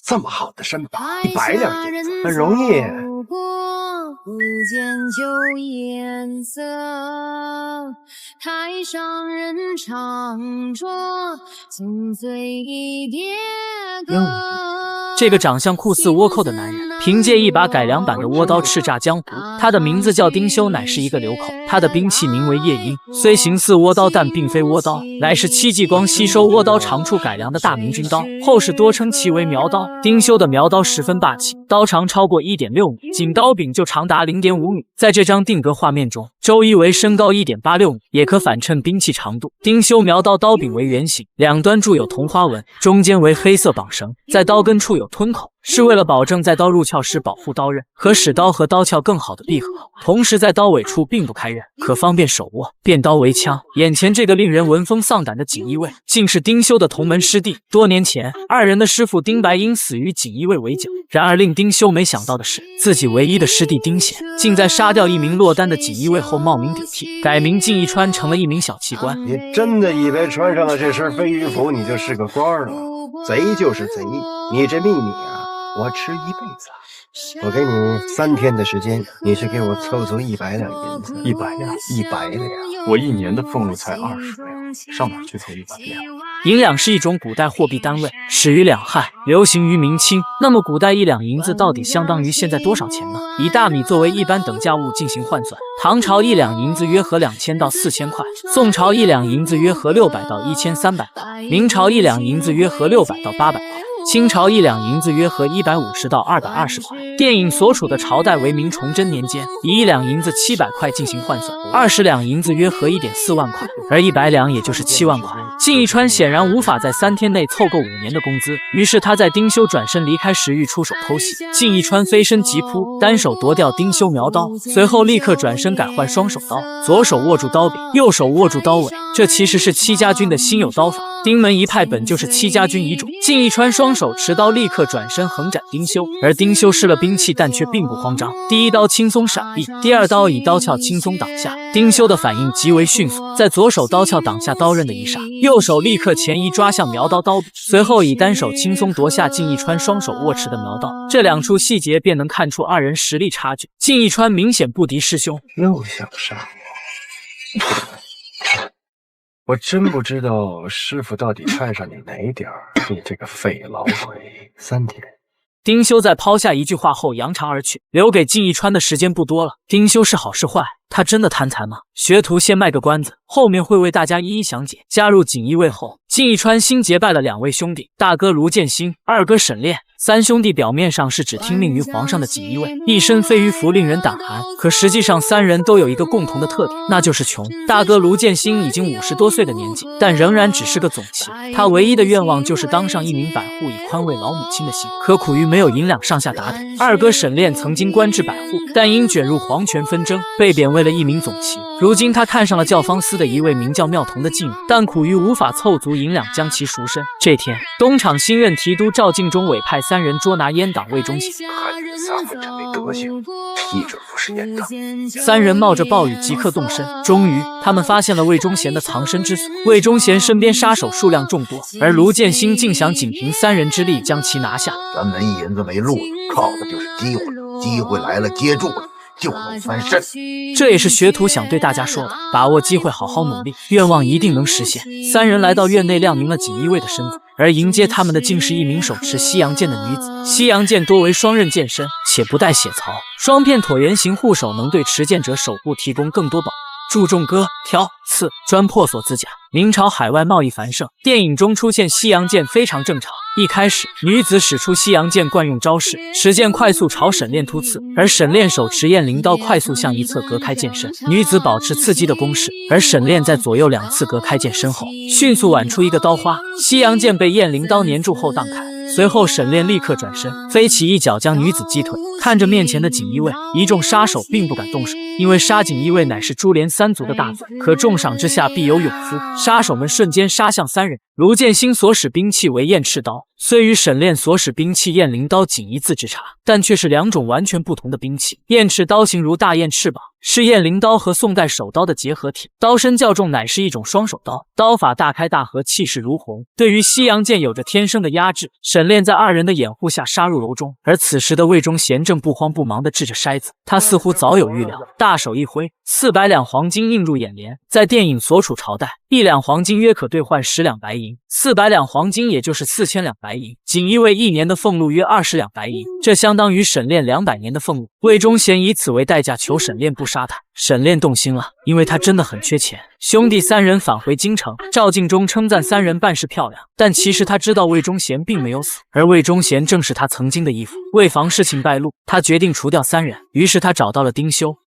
这么好的身板，100两银子很容易。不见旧颜色，台上人唱着纵醉一别歌。这个长相酷似倭寇的男人，凭借一把改良版的倭刀叱咤江湖。他的名字叫丁修，乃是一个流口。他的兵器名为夜鹰，虽形似倭刀，但并非倭刀，乃是戚继光吸收倭刀长处改良的大明军刀，后世多称其为苗刀。丁修的苗刀十分霸气，刀长超过 1.6 米，仅刀柄就长达 0.5 米。在这张定格画面中，周一为身高 1.86 米，也可反衬兵器长度。丁修苗刀刀柄为圆形，两端铸有铜花纹，中间为黑色绑绳，在刀根处有吞口，是为了保证在刀入鞘时保护刀刃，可使刀和刀鞘更好的闭合。同时在刀尾处并不开刃，可方便手握，变刀为枪。眼前这个令人闻风丧胆的锦衣卫，竟是丁修的同门师弟。多年前，二人的师傅丁白因死于锦衣卫围剿，然而令丁修没想到的是，自己唯一的师弟丁显，竟在杀掉一名落单的锦衣卫后冒名顶替，改名靳一川，成了一名小旗官。你真的以为穿上了这身飞鱼服，你就是个官了？贼就是贼，你这秘密啊，我吃一辈子。我给你3天的时间，你去给我凑足100两银子。100两，100两。我1年的俸禄才20两，上哪去凑100两？银两是一种古代货币单位，始于两汉，流行于明清。那么古代1两银子到底相当于现在多少钱呢？以大米作为一般等价物进行换算，唐朝1两银子约合2000到4000块，宋朝1两银子约合600到1300块，明朝1两银子约合600到800块。清朝1两银子约合150到220块。电影所处的朝代为明崇祯年间，以1两银子700块进行换算，20两银子约合1.4万块，而100两也就是7万块。靳一川显然无法在3天内凑够5年的工资，于是他在丁修转身离开时欲出手偷袭，靳一川飞身急扑，单手夺掉丁修苗刀，随后立刻转身改换双手刀，左手握住刀柄，右手握住刀尾。这其实是戚家军的新有刀法，丁门一派本就是戚家军遗种。靳一川双手持刀，立刻转身横斩丁修，而丁修失了兵器，但却并不慌张。第一刀轻松闪避，第二刀以刀鞘轻松挡下。丁修的反应极为迅速，在左手刀鞘挡下刀刃的一刹，右手立刻前移抓向苗刀刀柄，随后以单手轻松夺下靳一川双手握持的苗刀。这2处细节便能看出二人实力差距。靳一川明显不敌师兄，又想杀我。我真不知道师傅到底看上你哪点儿，你这个废老鬼！3天。丁修在抛下一句话后扬长而去，留给靳一川的时间不多了。丁修是好是坏？他真的贪财吗？学徒先卖个关子，后面会为大家一一详解。加入锦衣卫后，靳一川新结拜了2位兄弟，大哥卢建兴，二哥沈炼。3兄弟表面上是只听命于皇上的锦衣卫，一身飞鱼服令人胆寒，可实际上3人都有一个共同的特点，那就是穷。大哥卢建兴已经50多岁的年纪，但仍然只是个总旗，他唯一的愿望就是当上一名百户，以宽慰老母亲的心，可苦于没有银两上下打点。二哥沈炼曾经官至百户，但因卷入皇权纷争，被贬为了一名总旗。如今他看上了教坊司的一位名叫妙童的妓女，但苦于无法凑足银两将其赎身。这天，东厂新任提督赵敬忠委派3人捉拿阉党魏忠贤。看你们3个真没德行，批准不是阉党。3人冒着暴雨即刻动身，终于他们发现了魏忠贤的藏身之所。魏忠贤身边杀手数量众多，而卢建兴竟想仅凭3人之力将其拿下。咱们一银子没路了，靠的就是机会，机会来了接住了，就能翻身。这也是学徒想对大家说的，把握机会，好好努力，愿望一定能实现。3人来到院内，亮明了锦衣卫的身份，而迎接他们的竟是一名手持西洋剑的女子。西洋剑多为双刃剑身，且不带血槽，双片椭圆形护手能对持剑者手部提供更多保护。注重割、挑、刺、钻破锁子甲。明朝海外贸易繁盛，电影中出现西洋剑非常正常。一开始，女子使出西洋剑惯用招式，持剑快速朝沈炼突刺，而沈炼手持燕翎刀快速向一侧隔开剑身。女子保持刺激的攻势，而沈炼在左右2次隔开剑身后，迅速挽出一个刀花，西洋剑被燕翎刀粘住后荡开。随后沈炼立刻转身，飞起一脚将女子击退。看着面前的锦衣卫，一众杀手并不敢动手，因为杀锦衣卫乃是株连3族的大罪，可重赏之下必有勇夫。杀手们瞬间杀向3人。卢建新所使兵器为燕赤刀，虽与沈炼所使兵器燕翎刀仅一字之差，但却是两种完全不同的兵器。燕赤刀形如大雁翅膀，是燕翎刀和宋代手刀的结合体，刀身较重，乃是一种双手刀，刀法大开大合，气势如虹，对于西洋剑有着天生的压制。沈炼在二人的掩护下杀入楼中，而此时的魏忠贤正不慌不忙地掷着筛子，他似乎早有预料，大手一挥，400两黄金映入眼帘。在电影所处朝代，1两黄金约可兑换10两白银，400两黄金也就是4000两白银，锦衣卫1年的俸禄约20两白银，这相当于沈炼200年的俸禄。魏忠贤以此为代价求沈炼不杀他，沈炼动心了，因为他真的很缺钱。兄弟3人返回京城，赵敬忠称赞3人办事漂亮，但其实他知道魏忠贤并没有死，而魏忠贤正是他曾经的义父。为防事情败露，他决定除掉3人，于是他找到了丁修，